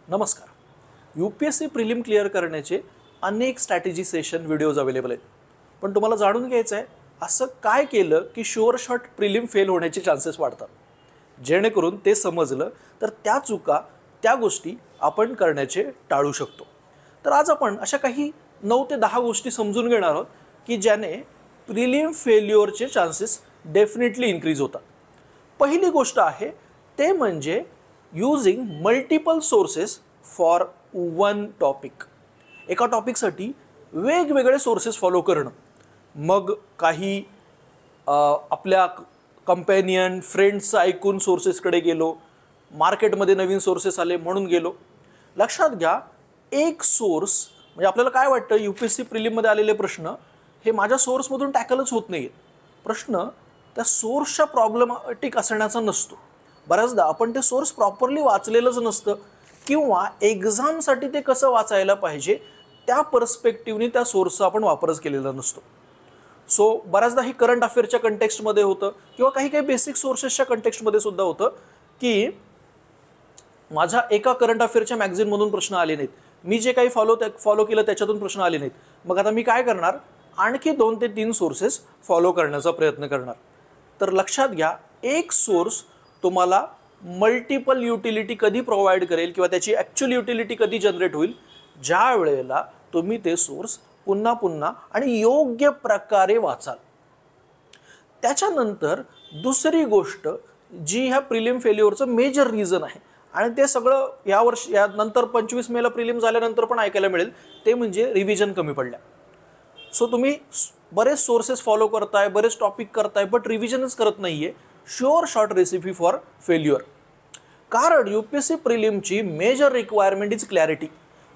नमस्कार. UPSC prelim clear करण्याचे अनेक स्ट्रॅटेजी सेशन व्हिडिओज अवेलेबल आहेत. पण तुम्हाला जाणून घ्यायचं आहे असं काय केलं की शुअर शॉट प्रिलिम फेल होण्याचे चान्सेस वाढतात. जेणेकरून ते समजलं तर त्या चुका त्या गोष्टी आपण करण्याचे टाळू शकतो. तर आज आपण अशा काही 9 ते 10 गोष्टी समजून घेणार आहोत की ज्याने प्रिलिम फेल्युअरचे चान्सेस डेफिनेटली इन्क्रीज होतात. पहिली गोष्ट आहे ते म्हणजे using multiple sources for one topic. एका टॉपिकसाठी वेगवेगळे सोर्सेस फॉलो करणं. मग काही आपल्या कंपॅनियन फ्रेंड्सचं ऐकून सोर्सेसकडे गेलो, मार्केटमध्ये नवीन सोर्सेस आले म्हणून गेलो. लक्षात घ्या, एक सोर्स म्हणजे आपल्याला काय वाटतं UPSC प्रिलिममध्ये आलेले प्रश्न हे माझ्या सोर्समधून टॅकलच होत नाही आहेत. प्रश्न त्या सोर्सच्या प्रॉब्लेमॅटिक असण्याचा नसतो. बऱ्याचदा आपण ते सोर्स प्रॉपरली वाचलेलंच नसतं किंवा एक्झामसाठी ते कसं वाचायला पाहिजे त्या पर्स्पेक्टिव्हने त्या सोर्सचा आपण वापरच केलेला नसतो. सो बऱ्याचदा ही करंट अफेअरच्या कंटेक्स्टमध्ये होतं किंवा काही काही बेसिक सोर्सेसच्या कंटेक्स्टमध्ये सुद्धा होतं की माझ्या एका करंट अफेअरच्या मॅगझिनमधून प्रश्न आले नाहीत, मी जे काही फॉलो केलं त्याच्यातून प्रश्न आले नाहीत, मग आता मी काय करणार, आणखी 2 ते 3 सोर्सेस फॉलो करण्याचा प्रयत्न करणार. तर लक्षात घ्या, एक सोर्स तुम्हाला मल्टिपल युटिलिटी कधी प्रोव्हाइड करेल किंवा त्याची ॲक्च्युअल युटिलिटी कधी जनरेट होईल, ज्या वेळेला तुम्ही ते सोर्स पुन्हा पुन्हा आणि योग्य प्रकारे वाचाल. त्याच्यानंतर दुसरी गोष्ट जी ह्या प्रिलिम फेल्युअरचं मेजर रिझन आहे आणि ते सगळं या नंतर 25 मेला प्रिलिम झाल्यानंतर पण ऐकायला मिळेल, ते म्हणजे रिव्हिजन कमी पडल्या. सो तुम्ही बरेच सोर्सेस फॉलो करताय, बरेच टॉपिक करताय, बट रिव्हिजनच करत नाहीये. Sure shot recipe for failure. कारण UPSC प्रिलिमची मेजर रिक्वायरमेंट इज क्लॅरिटी.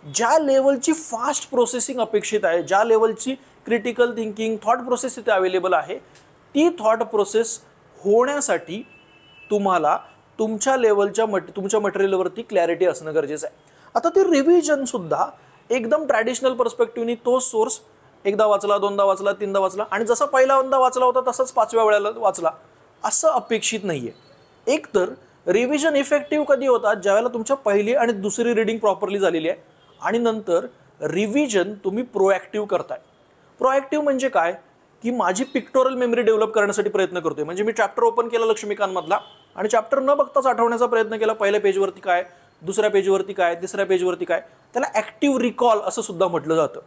ज्या लेवलची फास्ट प्रोसेसिंग अपेक्षित आहे, ज्या लेवलची क्रिटिकल थिंकिंग थॉट प्रोसेस इथे अवेलेबल आहे, ती थॉट प्रोसेस होण्यासाठी तुम्हाला तुमच्या लेवलच्या तुमच्या मटेरियलवरती क्लॅरिटी असणं गरजेचं आहे. आता ते रिव्हिजन सुद्धा एकदम ट्रॅडिशनल पर्स्पेक्टिव्हनी तो सोर्स एकदा वाचला, दोनदा वाचला, तीनदा वाचला आणि जसा पहिल्यांदा वाचला होता तसंच 5व्या वेळेला वाचला असं अपेक्षित नाहीये. एकतर रिव्हिजन इफेक्टिव्ह कधी होतात, ज्यावेळेला तुमच्या पहिली आणि दुसरी रीडिंग प्रॉपरली झालेली आहे आणि नंतर रिव्हिजन तुम्ही प्रोॲक्टिव्ह करताय. प्रोॲक्टिव्ह म्हणजे काय की माझी पिक्टोरल मेमरी डेव्हलप करण्यासाठी प्रयत्न करतोय. म्हणजे मी चॅप्टर ओपन केला लक्ष्मीकांतमधला आणि चॅप्टर न बघताच आठवण्याचा प्रयत्न केला. पहिल्या पेजवरती काय, दुसऱ्या पेजवरती काय, तिसऱ्या पेजवरती काय, त्याला ॲक्टिव्ह रिकॉल असं सुद्धा म्हटलं जातं.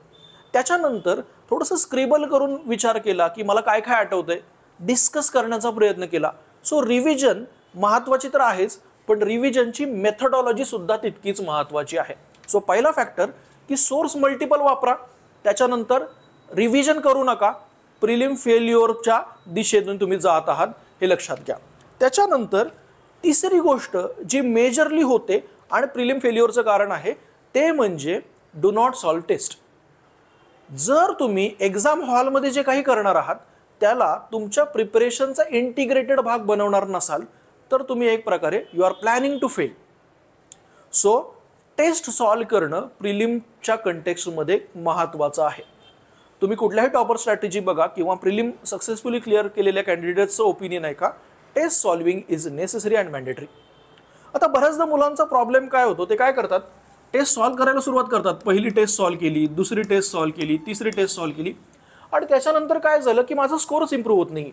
त्याच्यानंतर थोडंसं स्क्रिबल करून विचार केला की मला काय काय आठवतंय, डिस्कस करण्याचा प्रयत्न केला. सो रिव्हिजन महत्त्वाची तर आहेच, पण रिव्हिजनची मेथडॉलॉजी सुद्धा तितकीच महत्त्वाची आहे. सो पहिला फॅक्टर की सोर्स मल्टिपल वापरा, त्याच्यानंतर रिव्हिजन करू नका. प्रिलिम फेल्युअरच्या दिशेतून तुम्ही जात आहात हे लक्षात घ्या. त्याच्यानंतर तिसरी गोष्ट जी मेजरली होते आणि प्रिलिम फेल्युअरचं कारण आहे ते म्हणजे डू नॉट सॉल्व टेस्ट. जर तुम्ही एक्झाम हॉलमध्ये जे काही करणार आहात त्याला तुमच्या प्रिपरेशनचा इंटिग्रेटेड भाग बनवणार नसाल तर तुम्ही एक प्रकारे you are planning to fail. So test solve करणं प्रिलिमच्या कंटेक्स्टमध्ये महत्त्वाचं आहे. तुम्ही कुठल्याही टॉपर स्ट्रॅटेजी बघा किंवा प्रिलिम सक्सेसफुली क्लिअर केलेल्या कॅन्डिडेट्सचं ओपिनियन आहे का, test solving is necessary and mandatory. आता बऱ्याचदा मुलांचा प्रॉब्लेम काय होतो, ते काय करतात, टेस्ट सॉल्व करायला सुरुवात करतात. पहिली टेस्ट सॉल्व केली, दुसरी टेस्ट सॉल्व केली, तिसरी टेस्ट सॉल्व केली आणि त्याच्यानंतर काय झालं की माझा स्कोरच इम्प्रूव्ह होत नाही.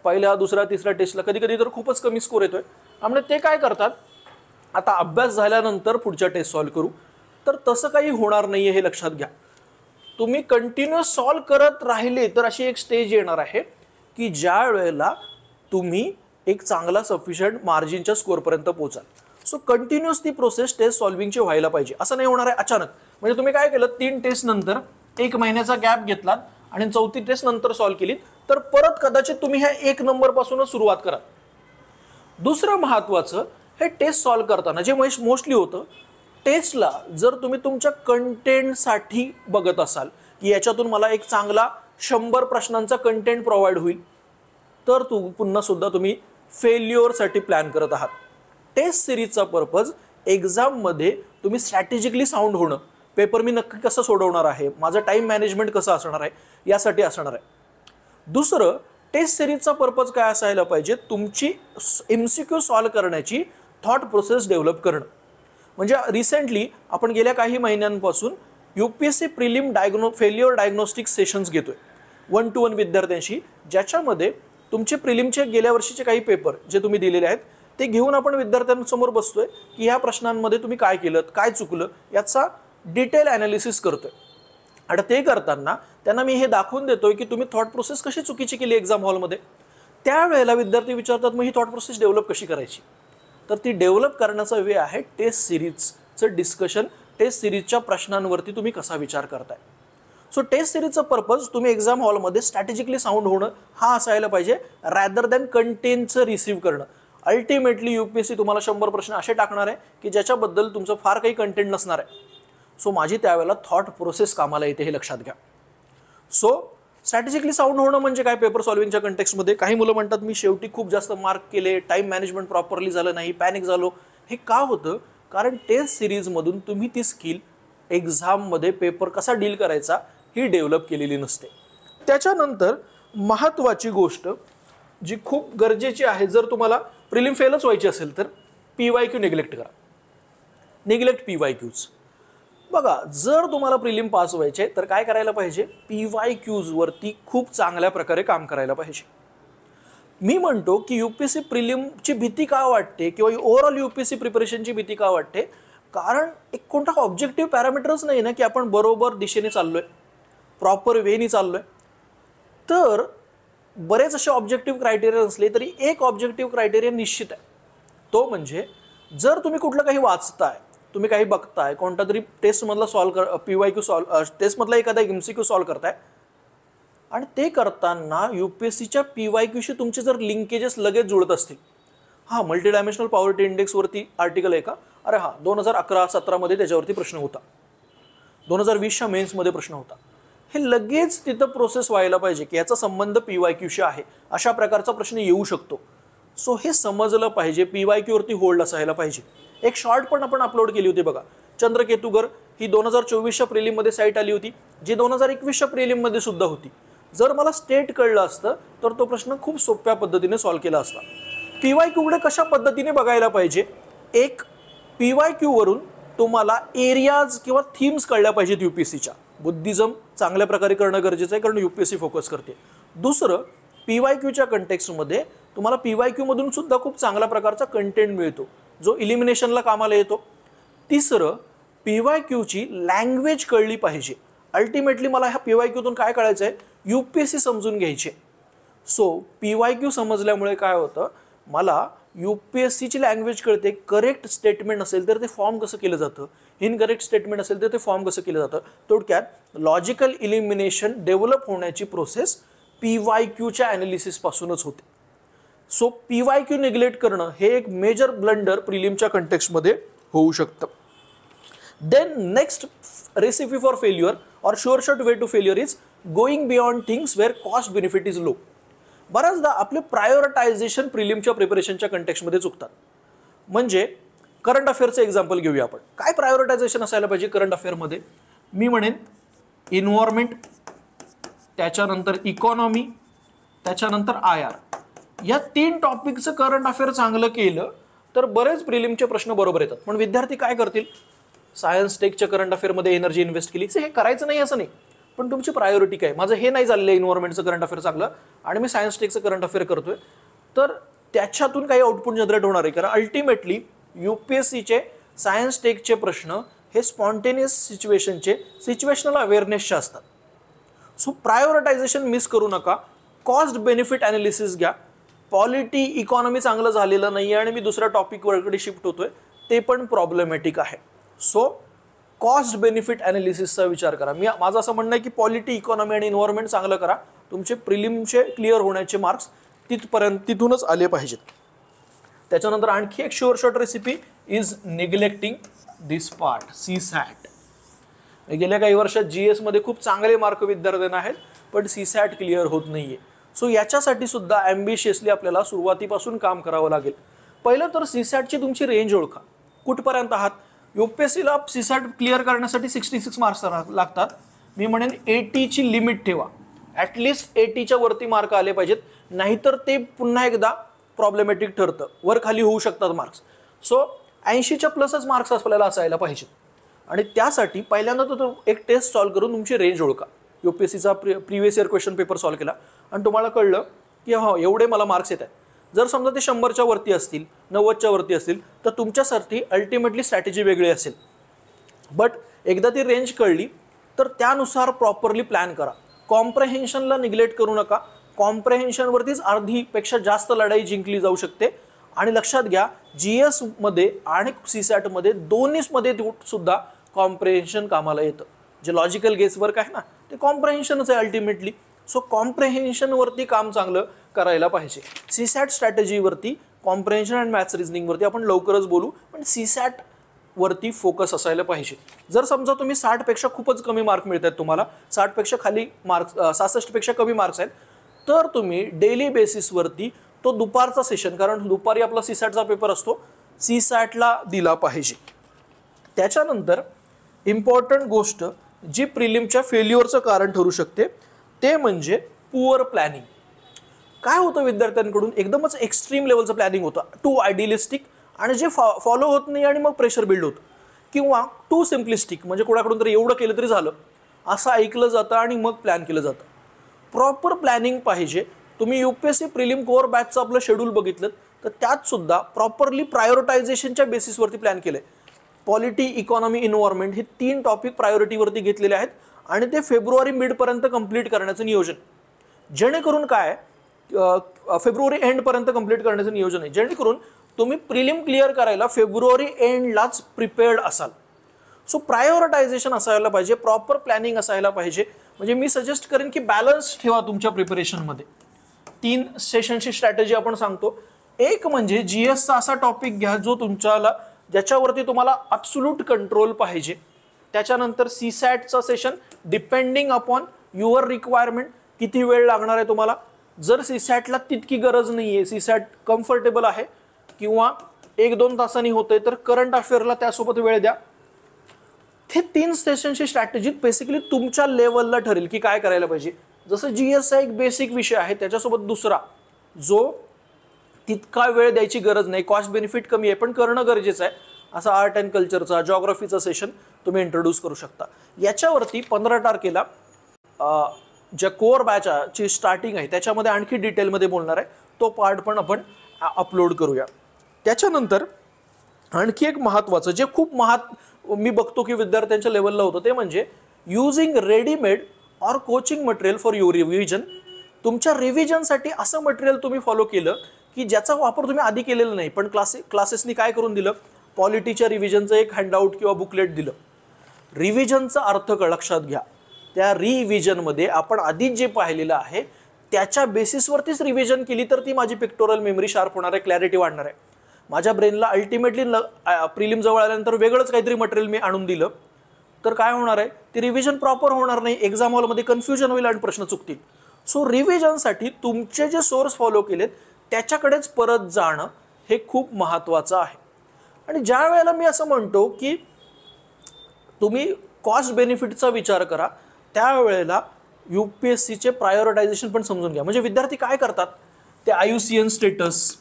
पहिल्या, दुसऱ्या, तिसऱ्या टेस्टला कधी कधी तर खूपच कमी स्कोर येतोय. त्यामुळे ते काय करतात, आता अभ्यास झाल्यानंतर पुढच्या टेस्ट सॉल्व करू. तर तसं काही होणार नाहीये हे लक्षात घ्या. तुम्ही कंटिन्युअस सॉल्व करत राहिले तर अशी एक स्टेज येणार आहे की ज्या वेळेला तुम्ही एक चांगला सफिशियंट मार्जिनच्या स्कोरपर्यंत पोहोचाल. सो कंटिन्युअस ती प्रोसेस टेस्ट सॉल्विंगची व्हायला पाहिजे. असं नाही होणार आहे अचानक. म्हणजे तुम्ही काय केलं, 3 टेस्ट नंतर 1 महिन्याचा गॅप घेतलात आणि 4थी टेस्ट नंतर सॉल्व केली तर परत कदाचित तुम्ही ह्या 1 नंबरपासूनच सुरुवात करा. दुसरं महत्त्वाचं, हे टेस्ट सॉल्व करताना जे मोस्टली होतं, टेस्टला जर तुम्ही तुमच्या कंटेंटसाठी बघत असाल की याच्यातून मला एक चांगला 100 प्रश्नांचा कंटेंट प्रोव्हाइड होईल तर पुन्हा सुद्धा तुम्ही फेल्युअरसाठी प्लॅन करत आहात. टेस्ट सिरीजचा पर्पज एक्झाममध्ये तुम्ही स्ट्रॅटेजिकली साऊंड होणं, पेपर मी नक्की कसं सोडवणार आहे, माझं टाईम मॅनेजमेंट कसं असणार आहे यासाठी असणार आहे. दुसरं, टेस्ट सिरीजचा पर्पज काय असायला पाहिजे, तुमची MCQ सॉल्व करण्याची थॉट प्रोसेस डेव्हलप करणं. म्हणजे रिसेंटली आपण गेल्या काही महिन्यांपासून UPSC prelim failure diagnostic sessions घेतोय 1-to-1 विद्यार्थ्यांशी, ज्याच्यामध्ये तुमचे प्रिलिमचे गेल्या वर्षीचे काही पेपर जे तुम्ही दिलेले आहेत ते घेऊन आपण विद्यार्थ्यांसमोर बसतोय की ह्या प्रश्नांमध्ये तुम्ही काय केलं, काय चुकलं, याचा डिटेल ॲनालिसिस करतोय. आणि ते करताना त्यांना मी हे दाखवून देतोय की तुम्ही थॉट प्रोसेस कशी चुकीची केली एक्झाम हॉलमध्ये. त्यावेळेला विद्यार्थी विचारतात मग ही थॉट प्रोसेस डेव्हलप कशी करायची. तर ती डेव्हलप करण्याचा वे आहे टेस्ट सिरीजचं डिस्कशन, टेस्ट सिरीजच्या प्रश्नांवरती तुम्ही कसा विचार करताय. सो टेस्ट सिरीजचा पर्पज तुम्ही एक्झाम हॉलमध्ये स्ट्रॅटेजिकली साऊंड होणं हा असायला पाहिजे, रॅदर दॅन कंटेंटचं रिसीव्ह करणं. अल्टिमेटली UPSC तुम्हाला 100 प्रश्न असे टाकणार आहे की ज्याच्याबद्दल तुमचं फार काही कंटेंट नसणार आहे. सो माझी त्यावेळेला थॉट प्रोसेस कामाला येते, हे लक्षात घ्या. सो स्ट्रॅटेजिकली साऊंड होणं म्हणजे काय पेपर सॉल्व्हिंगच्या कंटेक्स्टमध्ये. काही मुलं म्हणतात मी शेवटी खूप जास्त मार्क केले, टाईम मॅनेजमेंट प्रॉपरली झालं नाही, पॅनिक झालो. हे का होतं? कारण टेस्ट सिरीजमधून तुम्ही ती स्किल एक्झाममध्ये पेपर कसा डील करायचा ही डेव्हलप केलेली नसते. त्याच्यानंतर महत्त्वाची गोष्ट जी खूप गरजेची आहे, जर तुम्हाला प्रिलिम फेलच व्हायची असेल तर PYQ निग्लेक्ट करा. Neglect PYQs. बघा, जर तुम्हाला प्रिलिम पास व्हायचे तर काय करायला पाहिजे, PYQs वरती खूप चांगल्या प्रकारे काम करायला पाहिजे. मी म्हणतो की UPSC प्रिलिमची भीती का वाटते किंवा ओव्हरऑल UPSC प्रिपरेशनची भीती का वाटते, कारण एक कोणता ऑब्जेक्टिव्ह पॅरामीटर्स नाही ना की आपण बरोबर दिशेने चाललोय, प्रॉपर वेनी चाललोय. तर बरेच असे ऑब्जेक्टिव्ह क्रायटेरिया असले तरी एक ऑब्जेक्टिव्ह क्रायटेरिया निश्चित आहे, तो म्हणजे जर तुम्ही कुठलं काही वाचताय, तुम्ही काही बघताय, कोणता तरी टेस्टमधला PYQ टेस्टमधला एखादा MCQ सॉल्व्ह करताय आणि ते करताना UPSCच्या PYQशी तुमचे जर लिंकेजेस लगेच जुळत असतील, हां मल्टी डायमेन्शनल पॉवर्टी इंडेक्सवरती आर्टिकल आहे का, अरे हां 2011-17 मध्ये त्याच्यावरती प्रश्न होता, 2020च्या मेन्समध्ये प्रश्न होता, हे लगेच तिथं प्रोसेस व्हायला पाहिजे की याचा संबंध PYQशी आहे, अशा प्रकारचा प्रश्न येऊ शकतो. सो हे समजलं पाहिजे, PYQ वरती होल्ड असायला पाहिजे. एक शॉर्ट पण आपण अपलोड केली होती बघा, चंद्रकेतुगर, ही 2024च्या प्रिलिममध्ये साईट आली होती, जी 2021च्या प्रिलिममध्ये सुद्धा होती. जर मला स्टेट कळलं असतं तर तो प्रश्न खूप सोप्या पद्धतीने सॉल्व्ह केला असता. PYQकडे कशा पद्धतीने बघायला पाहिजे, एक PYQ वरून तुम्हाला एरियाज किंवा थीम्स कळल्या पाहिजेत UPSCच्या. बुद्धिझम चांगल्या प्रकारे करणं गरजेचं आहे कारण UPSC फोकस करते. दुसरं, PYQच्या कंटेक्स्टमध्ये तुम्हाला PYQ मधून सुद्धा खूप चांगल्या प्रकारचा कंटेंट मिळतो जो इलिमिनेशनला कामाला येतो. तिसरं, PYQची लँग्वेज कळली पाहिजे. अल्टिमेटली मला ह्या PYQतून काय कळायचं आहे, UPSC समजून घ्यायचे. सो PYQ समजल्यामुळे काय होतं, मला UPSCची लँग्वेज कळते. करेक्ट स्टेटमेंट असेल तर ते फॉर्म कसं केलं जातं, इनकरेक्ट स्टेटमेंट असेल तर ते फॉर्म कसं केलं जातं. थोडक्यात लॉजिकल इलिमिनेशन डेव्हलप होण्याची प्रोसेस PYQच्या ॲनालिसिसपासूनच होते. सो PYQ निग्लेक्ट करणं हे एक मेजर ब्लंडर प्रिलिमच्या कंटेक्स्टमध्ये होऊ शकतं. Then next recipe for failure or sure shot way to failure is going beyond things where cost benefit is low. बऱ्याचदा आपले प्रायोरिटायझेशन प्रिलिमच्या प्रिपरेशनच्या कंटेक्स्टमध्ये चुकतात. म्हणजे करंट अफेअरचं एक्झाम्पल घेऊया आपण. काय प्रायोरिटायझेशन असायला पाहिजे करंट अफेअरमध्ये, मी म्हणेन इन्व्हायरमेंट, त्याच्यानंतर इकॉनॉमी, त्याच्यानंतर IR, या 3 टॉपिकचं करंट अफेअर चांगलं केलं तर बरेच प्रिलिमचे प्रश्न बरोबर येतात. पण विद्यार्थी काय करतील, सायन्स टेकच्या करंट अफेअरमध्ये एनर्जी इन्व्हेस्ट केली, हे करायचं नाही असं नाही, पण तुमची प्रायोरिटी काय, माझं हे नाही चाललंय इन्व्हायरमेंटचं करंट अफेअर चांगलं आणि मी सायन्स टेकचं करंट अफेअर करतोय, तर त्याच्यातून काही आउटपुट जनरेट होणार आहे. कारण अल्टिमेटली UPSCचे सायन्स टेकचे प्रश्न हे स्पॉन्टेनियस सिच्युएशनल अवेअरनेसचे असतात. सो प्रायोरिटायझेशन मिस करू नका. कॉस्ट बेनिफिट ॲनालिसिस घ्या. पॉलिटी इकॉनॉमी चांगलं झालेलं नाही आहे आणि मी दुसऱ्या टॉपिकवरकडे शिफ्ट होतोय, ते पण प्रॉब्लेमॅटिक आहे. सो कॉस्ट बेनिफिट ॲनालिसिसचा विचार करा. माझं असं म्हणणं आहे की पॉलिटी, इकॉनॉमी आणि इन्व्हायरमेंट चांगलं करा. तुमचे प्रिलिमचे क्लिअर होण्याचे मार्क्स तिथूनच आले पाहिजेत. त्याच्यानंतर आणखी एक sure shot recipe is neglecting this part, CSAT. गेल्या काही वर्षात GS मध्ये खूप चांगले मार्क विद्यार्थ्यांना आहेत, पण CSAT क्लिअर होत नाहीये. सो याच्यासाठी सुद्धा ॲम्बिशियसली आपल्याला सुरुवातीपासून काम करावं लागेल. पहिलं तर CSATची तुमची रेंज ओळखा, कुठपर्यंत आहात. UPSCला CSAT क्लिअर करण्यासाठी 66 मार्क्स लागतात. मी म्हणेन 80ची लिमिट ठेवा, ॲटलिस्ट 80च्या वरती मार्क आले पाहिजेत, नाहीतर ते पुन्हा एकदा प्रॉब्लेमॅटिक ठरतं, वर खाली होऊ शकतात मार्क्स. सो 80च्या प्लसच मार्क्स आपल्याला असायला पाहिजेत. आणि त्यासाठी पहिल्यांदा तो एक टेस्ट सॉल्व्ह करून तुमची रेंज ओळखा. UPSCचा previous year question paper solve केला आणि तुम्हाला कळलं की हो एवढे मला मार्क्स येत आहेत. जर समजा ते 100च्या वरती असतील, 90च्या वरती असतील, तर तुमच्यासाठी अल्टिमेटली स्ट्रॅटेजी वेगळी असेल. बट एकदा ती रेंज कळली तर त्यानुसार प्रॉपरली प्लॅन करा. कॉम्प्रेहेन्शनला निग्लेक्ट करू नका. कॉम्प्रेहेन्शनवरतीच अर्धीपेक्षा जास्त लढाई जिंकली जाऊ शकते. आणि लक्षात घ्या, GS मध्ये आणि CSAT मध्ये दोन्हीमध्ये सुद्धा कॉम्प्रेहेन्शन कामाला येतं. जे लॉजिकल गेसवर्क आहे ना, ते कॉम्प्रेहेन्शनच आहे अल्टिमेटली. सो कॉम्प्रेहेन्शनवरती काम चांगलं करायला पाहिजे. CSAT स्ट्रॅटेजीवरती, कॉम्प्रेहेन्शन अँड मॅथ्स रिझनिंगवरती आपण लवकरच बोलू, पण CSAT वरती फोकस असायला पाहिजे. जर समजा तुम्ही 60पेक्षा खूपच कमी मार्क मिळत आहेत, तुम्हाला 60पेक्षा खाली मार्क्स, 66पेक्षा कमी मार्क्स आहेत, तर तुम्ही डेली बेसिसवरती तो दुपारचा सेशन, कारण दुपारी आपला CSATचा पेपर असतो, CSATला दिला पाहिजे. त्याच्यानंतर इम्पॉर्टंट गोष्ट जी प्रिलिमच्या फेल्युअरचं कारण ठरू शकते ते म्हणजे पुअर प्लॅनिंग. काय होतं विद्यार्थ्यांकडून, एकदमच एक्स्ट्रीम लेवलचं प्लॅनिंग होतं, टू आयडियलिस्टिक, आणि जे फॉलो होत नाही आणि मग प्रेशर बिल्ड होतं. किंवा टू सिम्प्लिस्टिक, म्हणजे कोणाकडून तरी एवढं केलं तरी झालं असं ऐकलं जातं आणि मग प्लॅन केलं जातं. प्रॉपर प्लॅनिंग पाहिजे. तुम्ही UPSC प्रिलिम कोअर बॅचचं आपलं शेड्यूल बघितलं तर त्यात सुद्धा प्रॉपरली प्रायोरिटायझेशनच्या बेसिसवरती प्लॅन केलं आहे. पॉलिटी, इकॉनॉमी, इन्व्हायरमेंट हे 3 टॉपिक प्रायोरिटीवरती घेतलेले आहेत आणि ते फेब्रुवारी मिडपर्यंत कंप्लीट करण्याचं नियोजन, जेणेकरून काय फेब्रुवारी एंडपर्यंत कंप्लीट करण्याचं नियोजन आहे, जेणेकरून तुम्ही प्रिलिम क्लिअर करायला फेब्रुवारी एंडलाच प्रिपेअर्ड असाल. सो प्रायोरिटायझेशन असायला पाहिजे, प्रॉपर प्लॅनिंग असायला पाहिजे. म्हणजे मी सजेस्ट करेन की बॅलन्स ठेवा तुमच्या प्रिपरेशनमध्ये. 3 सेशनची स्ट्रॅटेजी आपण सांगतो. एक म्हणजे GSचा असा टॉपिक घ्या जो तुमच्याला, ज्याच्यावरती तुम्हाला ॲब्सोल्यूट कंट्रोल पाहिजे. त्याच्यानंतर CSATचा session depending upon your requirement, किती वेळ लागणार आहे तुम्हाला. जर CSATला तितकी गरज नाही आहे, CSAT कम्फर्टेबल आहे किंवा 1-2 तासांनी होते, तर करंट अफेअरला त्यासोबत वेळ द्या. हे 3 सेशनची स्ट्रॅटेजी बेसिकली तुमच्या लेवलला ठरेल की काय करायला पाहिजे. जसं GSचा एक बेसिक विषय आहे, त्याच्यासोबत दुसरा जो तितका वेळ द्यायची गरज नाही, कॉस्ट बेनिफिट कमी आहे पण करणं गरजेचं आहे, असा आर्ट अँड कल्चरचा, जॉग्रफीचा सेशन तुम्ही इंट्रोड्यूस करू शकता. याच्यावरती 15 तारखेला ज्या कोअर बॅचची स्टार्टिंग आहे त्याच्यामध्ये आणखी डिटेलमध्ये बोलणार आहे, तो पार्ट पण आपण अपलोड करूया. त्याच्यानंतर आणखी एक महत्त्वाचं जे खूप मी बघतो की विद्यार्थ्यांच्या लेवलला होतं, ते म्हणजे using readymade or coaching material for your revision. तुमच्या रिव्हिजनसाठी असं मटेरियल तुम्ही फॉलो केलं की ज्याचा वापर तुम्ही आधी केलेला नाही, पण क्लासेसनी काय करून दिलं, पॉलिटीच्या रिव्हिजनचं एक हँडआउट किंवा बुकलेट दिलं. रिव्हिजनचा अर्थ लक्षात घ्या. त्या रिव्हिजनमध्ये आपण आधीच जे पाहिलेलं आहे त्याच्या बेसिसवरतीच रिव्हिजन केली तर ती माझी पिक्टोरल मेमरी शार्प होणार आहे, क्लॅरिटी वाढणार आहे. माझ्या ब्रेनला अल्टिमेटली प्रिलिम जवळ आल्यानंतर वेगळंच काहीतरी मटेरियल मी आणून दिलं तर काय होणार आहे, ती रिव्हिजन प्रॉपर होणार नाही, एक्झाम हॉलमध्ये कन्फ्युजन होईल आणि प्रश्न चुकतील. सो रिव्हिजनसाठी तुमचे जे सोर्स फॉलो केलेत त्याच्याकडेच परत जाणं हे खूप महत्त्वाचं आहे. आणि ज्या वेळेला मी असं म्हणतो की तुम्ही कॉस्ट बेनिफिटचा विचार करा, त्यावेळेला UPSCचे प्रायोरिटायझेशन पण समजून घ्या. म्हणजे विद्यार्थी काय करतात, ते IUCN स्टेटस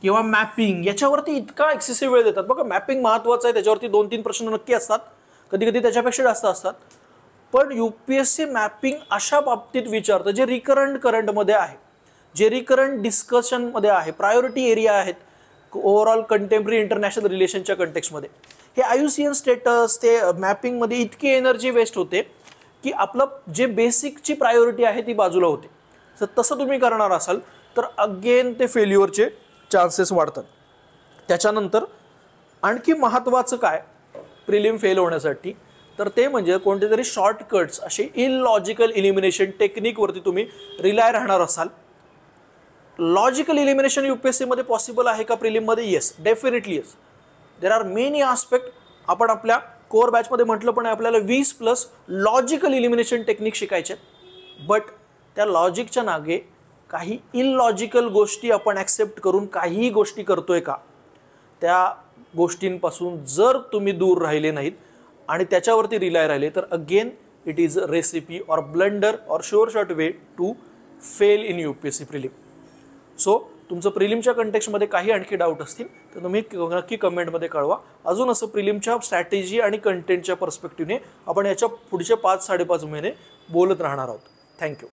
किंवा मॅपिंग याच्यावरती इतका एक्सेसिव्ह वेळ देतात. बघा, मॅपिंग महत्त्वाचं आहे, त्याच्यावरती 2-3 प्रश्न नक्की असतात, कधी कधी त्याच्यापेक्षा जास्त असतात. पण UPSC मॅपिंग अशा बाबतीत विचारतं जे रिकरंट करंटमध्ये आहे, जे रिकरंट डिस्कशनमध्ये आहे, प्रायोरिटी एरिया आहेत ओव्हरऑल कंटेम्पररी इंटरनॅशनल रिलेशनच्या कंटेक्स्टमध्ये. हे IUCN स्टेटस ते मॅपिंगमध्ये इतकी एनर्जी वेस्ट होते की आपलं जे बेसिकची प्रायोरिटी आहे ती बाजूला होते. तर तसं तुम्ही करणार असाल तर अगेन ते फेल्युअरचे चान्सेस वाढतात. त्याच्यानंतर आणखी महत्त्वाचं काय प्रिलिम फेल होण्यासाठी, तर ते म्हणजे कोणते तरी शॉर्टकट्स, असे इलॉजिकल इलिमिनेशन टेक्निकवरती तुम्ही रिलाय राहणार असाल. लॉजिकल इलिमिनेशन UPSC मध्ये पॉसिबल आहे का प्रिलिममध्ये? Yes, definitely yes. There are many aspect. आपण आपल्या कोअर बॅचमध्ये म्हटलं पण आहे आपल्याला 20+ लॉजिकल इलिमिनेशन टेक्निक शिकायचे. बट त्या लॉजिकच्या मागे काही इलॉजिकल गोष्टी आपण ॲक्सेप्ट करून काहीही गोष्टी करतोय का, त्या गोष्टींपासून जर तुम्ही दूर राहिले नाहीत आणि त्याच्यावरती रिलाय राहिले तर again it is a recipe or blunder or sure short way to fail in UPSC prelim. So तुमचं प्रिलिमच्या कंटेक्स्टमध्ये काही आणखी डाऊट असतील तर तुम्ही नक्की कमेंटमध्ये कळवा. अजून असं प्रिलिमच्या स्ट्रॅटेजी आणि कंटेंटच्या पर्स्पेक्टिव्हने आपण याच्या पुढचे 5-5.5 महिने बोलत राहणार आहोत. थँक्यू.